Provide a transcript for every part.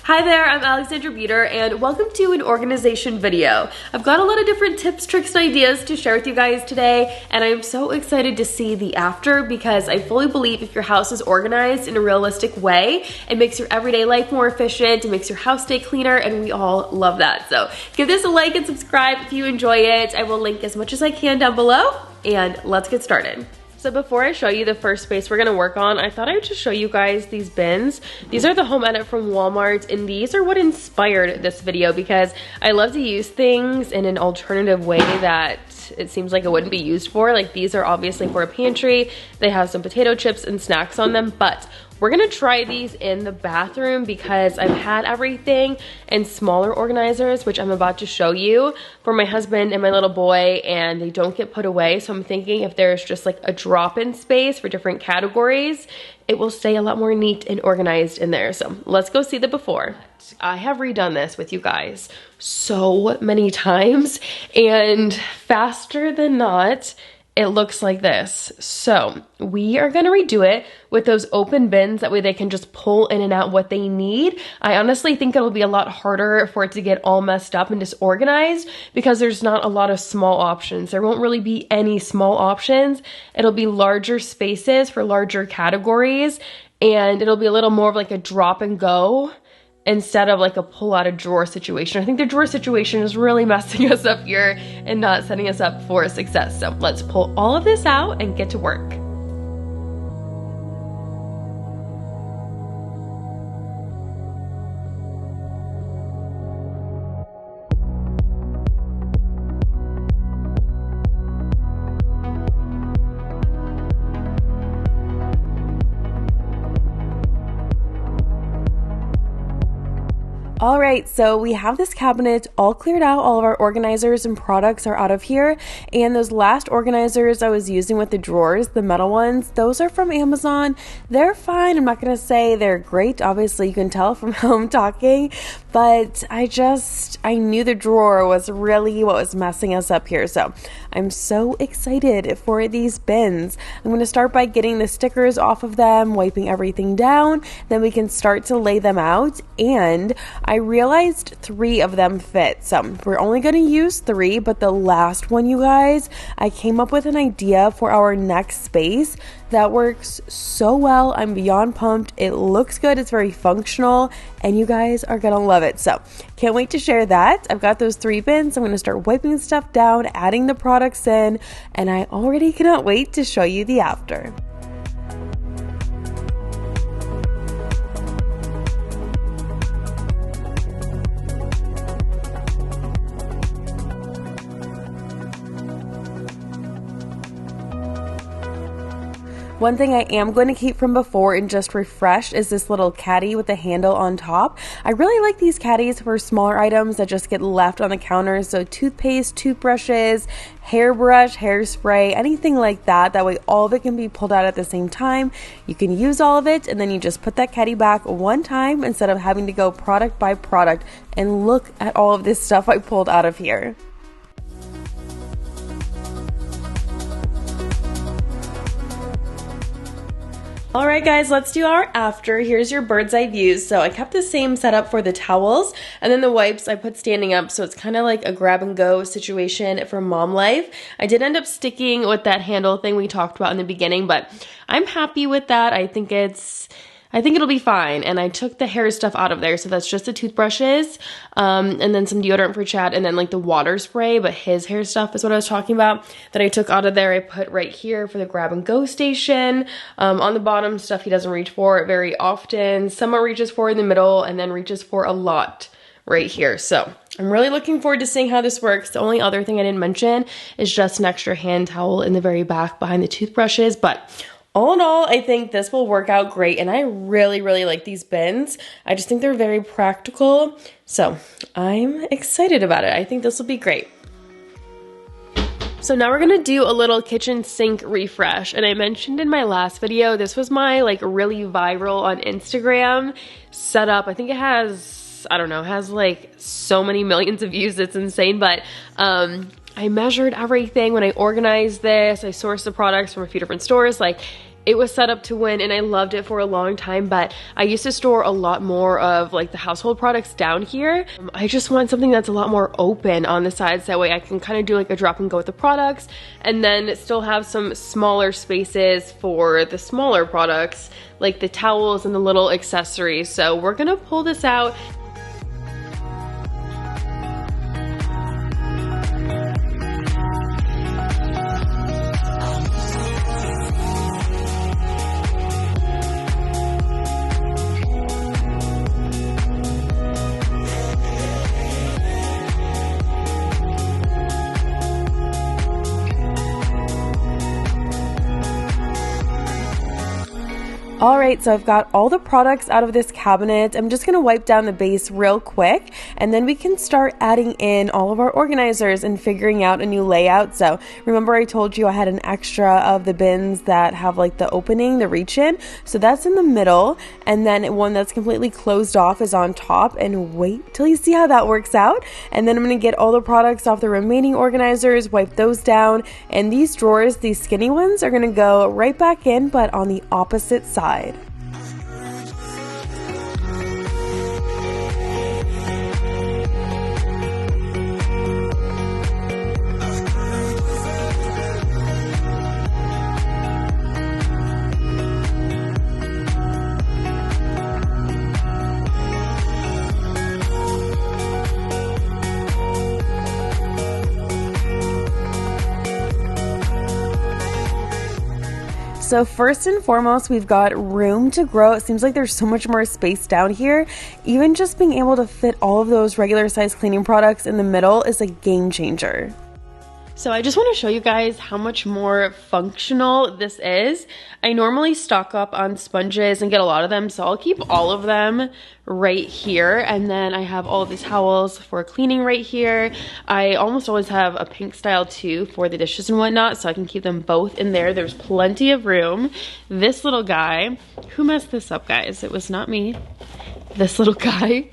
Hi there, I'm Alexandrabeuter and welcome to an organization video. I've got a lot of different tips, tricks, and ideas to share with you guys today, and I'm so excited to see the after because I fully believe if your house is organized in a realistic way, it makes your everyday life more efficient, it makes your house stay cleaner, and we all love that. So give this a like and subscribe if you enjoy it. I will link as much as I can down below, and let's get started. So before I show you the first space we're gonna work on, I thought I would just show you guys these bins. These are the home edit from Walmart, and these are what inspired this video because I love to use things in an alternative way that it seems like it wouldn't be used for. Like these are obviously for a pantry. They have some potato chips and snacks on them, but we're gonna try these in the bathroom because I've had everything in smaller organizers, which I'm about to show you, for my husband and my little boy, and they don't get put away. So I'm thinking if there's just like a drop-in space for different categories, it will stay a lot more neat and organized in there. So let's go see the before. I have redone this with you guys so many times, and faster than not, it looks like this. So we are gonna redo it with those open bins. That way they can just pull in and out what they need. I honestly think it'll be a lot harder for it to get all messed up and disorganized because there's not a lot of small options. There won't really be any small options. It'll be larger spaces for larger categories, and it'll be a little more of like a drop and go instead of like a pull out a drawer situation. I think the drawer situation is really messing us up here and not setting us up for success. So let's pull all of this out and get to work. All right, so we have this cabinet all cleared out. All of our organizers and products are out of here. And those last organizers I was using with the drawers, the metal ones, those are from Amazon. They're fine. I'm not gonna say they're great. Obviously, you can tell from how I'm talking, but I knew the drawer was really what was messing us up here. So I'm so excited for these bins. I'm gonna start by getting the stickers off of them, wiping everything down. Then we can start to lay them out. And I realized 3 of them fit. So we're only going to use 3, but the last one, you guys, I came up with an idea for our next space that works so well. I'm beyond pumped. It looks good. It's very functional, and you guys are going to love it. So can't wait to share that. I've got those 3 bins. I'm going to start wiping stuff down, adding the products in, and I already cannot wait to show you the after. One thing I am going to keep from before and just refresh is this little caddy with the handle on top. I really like these caddies for smaller items that just get left on the counter. So toothpaste, toothbrushes, hairbrush, hairspray, anything like that. That way all of it can be pulled out at the same time. You can use all of it, and then you just put that caddy back one time instead of having to go product by product. And look at all of this stuff I pulled out of here. All right, guys, let's do our after. Here's your bird's eye views. So I kept the same setup for the towels, and then the wipes I put standing up, so it's kind of like a grab and go situation for mom life. I did end up sticking with that handle thing we talked about in the beginning, but I'm happy with that. I think it'll be fine. And I took the hair stuff out of there. So that's just the toothbrushes, and then some deodorant for Chad, and then like the water spray, but his hair stuff is what I was talking about that I took out of there. I put right here for the grab and go station. On the bottom, stuff he doesn't reach for very often. Some reaches for in the middle, and then reaches for a lot right here. So I'm really looking forward to seeing how this works. The only other thing I didn't mention is just an extra hand towel in the very back behind the toothbrushes, but all in all, I think this will work out great, and I really, really like these bins. I just think they're very practical, so I'm excited about it. I think this will be great. So now we're gonna do a little kitchen sink refresh, and I mentioned in my last video, this was my like really viral on Instagram setup. I think it has, I don't know, has like so many millions of views, it's insane, but I measured everything when I organized this. I sourced the products from a few different stores. Like, it was set up to win and I loved it for a long time, but I used to store a lot more of like the household products down here. I just want something that's a lot more open on the sides, that way I can kind of do like a drop and go with the products and then still have some smaller spaces for the smaller products like the towels and the little accessories. So we're gonna pull this out. All right, so I've got all the products out of this cabinet. I'm just gonna wipe down the base real quick, and then we can start adding in all of our organizers and figuring out a new layout. So remember I told you I had an extra of the bins that have like the opening, the reach in. So that's in the middle, and then one that's completely closed off is on top, and wait till you see how that works out. And then I'm gonna get all the products off the remaining organizers, wipe those down, and these drawers, these skinny ones, are gonna go right back in, but on the opposite side. So first and foremost, we've got room to grow. It seems like there's so much more space down here. Even just being able to fit all of those regular size cleaning products in the middle is a game changer. So I just want to show you guys how much more functional this is. I normally stock up on sponges and get a lot of them, so I'll keep all of them right here. And then I have all of these towels for cleaning right here. I almost always have a pink style too for the dishes and whatnot, so I can keep them both in there. There's plenty of room. This little guy, who messed this up, guys? It was not me. This little guy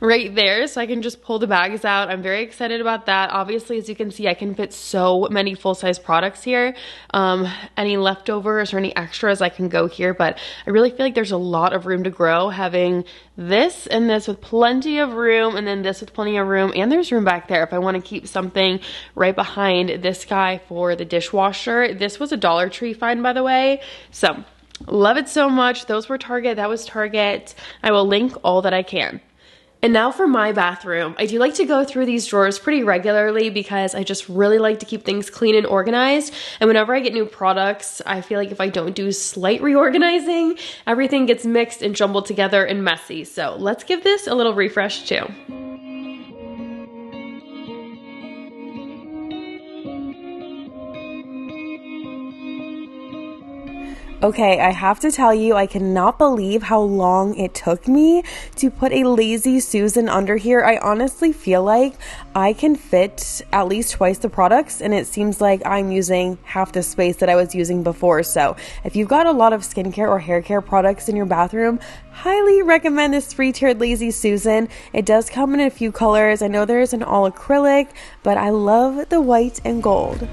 right there, so I can just pull the bags out. I'm very excited about that. Obviously, as you can see, I can fit so many full-size products here. Any leftovers or any extras, I can go here, but I really feel like there's a lot of room to grow having this and this with plenty of room, and then this with plenty of room, and there's room back there if I want to keep something right behind this guy for the dishwasher. This was a Dollar Tree find, by the way, so love it so much. Those were Target, that was Target. I will link all that I can. And now for my bathroom. I do like to go through these drawers pretty regularly because I just really like to keep things clean and organized. And whenever I get new products, I feel like if I don't do slight reorganizing, everything gets mixed and jumbled together and messy. So let's give this a little refresh too. Okay, I have to tell you, I cannot believe how long it took me to put a Lazy Susan under here. I honestly feel like I can fit at least twice the products, and it seems like I'm using half the space that I was using before. So if you've got a lot of skincare or hair care products in your bathroom, highly recommend this 3-tiered Lazy Susan. It does come in a few colors. I know there's an all acrylic, but I love the white and gold.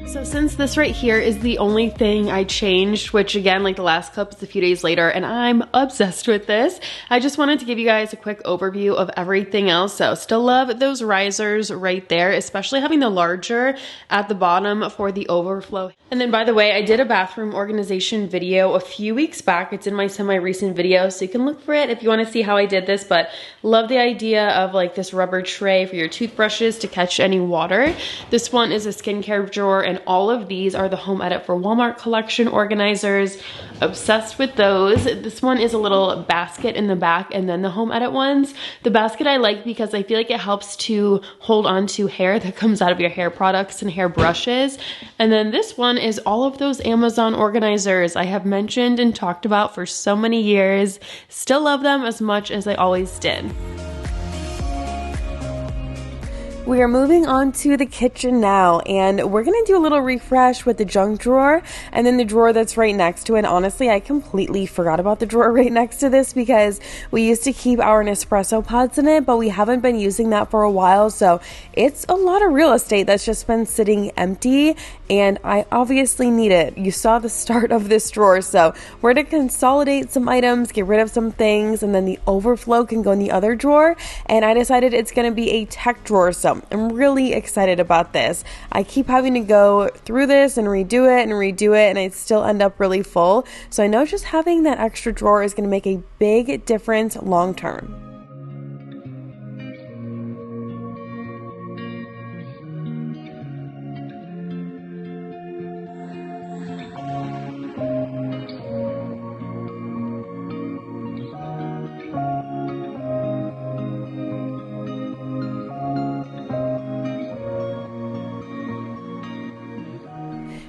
So since this right here is the only thing I changed, which again, like the last clip is a few days later, and I'm obsessed with this, I just wanted to give you guys a quick overview of everything else. So still love those risers right there, especially having the larger at the bottom for the overflow. And then by the way, I did a bathroom organization video a few weeks back. It's in my semi-recent video, so you can look for it if you want to see how I did this, but love the idea of like this rubber tray for your toothbrushes to catch any water. This one is a skincare drawer, and all of these are the Home Edit for Walmart collection organizers. Obsessed with those. This one is a little basket in the back, and then the Home Edit ones. The basket I like because I feel like it helps to hold on to hair that comes out of your hair products and hair brushes. And then this one is all of those Amazon organizers I have mentioned and talked about for so many years. Still love them as much as I always did. We are moving on to the kitchen now, and we're gonna do a little refresh with the junk drawer and then the drawer that's right next to it. Honestly, I completely forgot about the drawer right next to this because we used to keep our Nespresso pods in it, but we haven't been using that for a while, so it's a lot of real estate that's just been sitting empty, and I obviously need it. You saw the start of this drawer, so we're gonna consolidate some items, get rid of some things, and then the overflow can go in the other drawer. And I decided it's gonna be a tech drawer, so I'm really excited about this. I keep having to go through this and redo it, and I still end up really full. So I know just having that extra drawer is gonna make a big difference long term.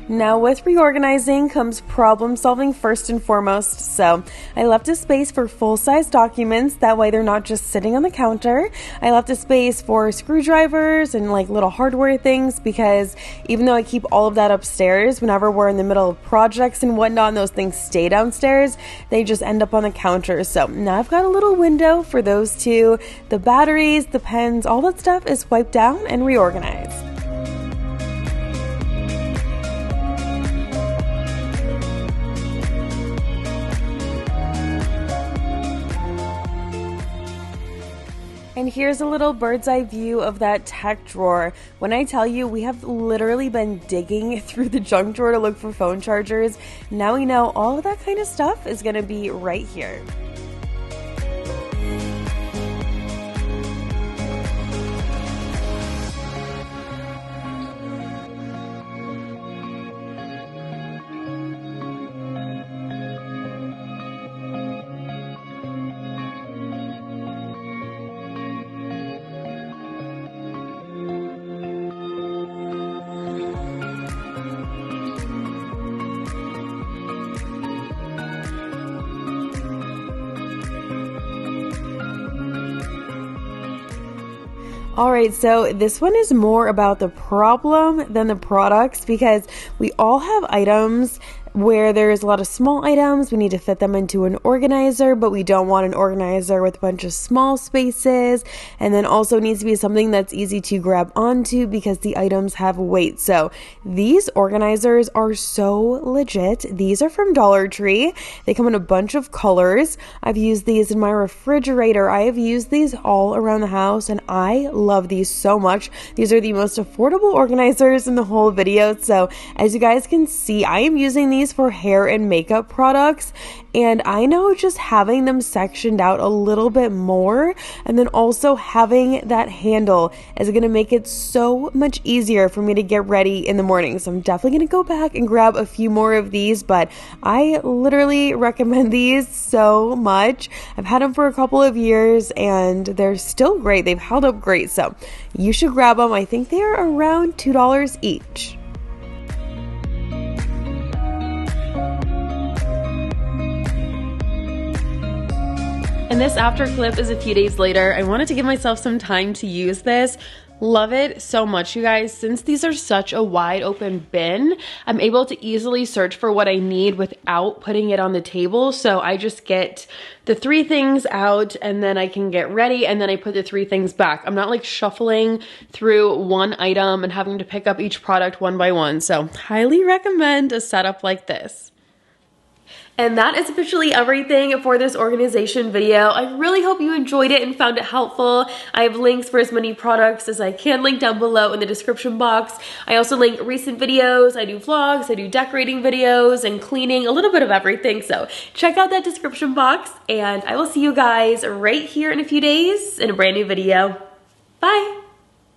Now with reorganizing comes problem solving first and foremost, so I left a space for full-size documents, that way they're not just sitting on the counter. I left a space for screwdrivers and like little hardware things because even though I keep all of that upstairs, whenever we're in the middle of projects and whatnot and those things stay downstairs, they just end up on the counter. So now I've got a little window for those two. The batteries, the pens, all that stuff is wiped down and reorganized. And here's a little bird's eye view of that tech drawer. When I tell you, we have literally been digging through the junk drawer to look for phone chargers. Now we know all of that kind of stuff is gonna be right here. Alright, so this one is more about the problem than the products because we all have items where there's a lot of small items, we need to fit them into an organizer, but we don't want an organizer with a bunch of small spaces, and then also needs to be something that's easy to grab onto because the items have weight. So these organizers are so legit. These are from Dollar Tree. They come in a bunch of colors. I've used these in my refrigerator. I have used these all around the house, and I love these so much. These are the most affordable organizers in the whole video. So as you guys can see, I am using these for hair and makeup products, and I know just having them sectioned out a little bit more and then also having that handle is going to make it so much easier for me to get ready in the morning. So I'm definitely going to go back and grab a few more of these, but I literally recommend these so much. I've had them for a couple of years and they're still great. They've held up great, so you should grab them. I think they're around $2 each. And this after clip is a few days later. I wanted to give myself some time to use this. Love it so much, you guys. Since these are such a wide open bin, I'm able to easily search for what I need without putting it on the table. So I just get the 3 things out and then I can get ready and then I put the 3 things back. I'm not like shuffling through one item and having to pick up each product one by one. So highly recommend a setup like this. And that is officially everything for this organization video. I really hope you enjoyed it and found it helpful. I have links for as many products as I can link down below in the description box. I also link recent videos, I do vlogs, I do decorating videos and cleaning, a little bit of everything. So check out that description box and I will see you guys right here in a few days in a brand new video. Bye!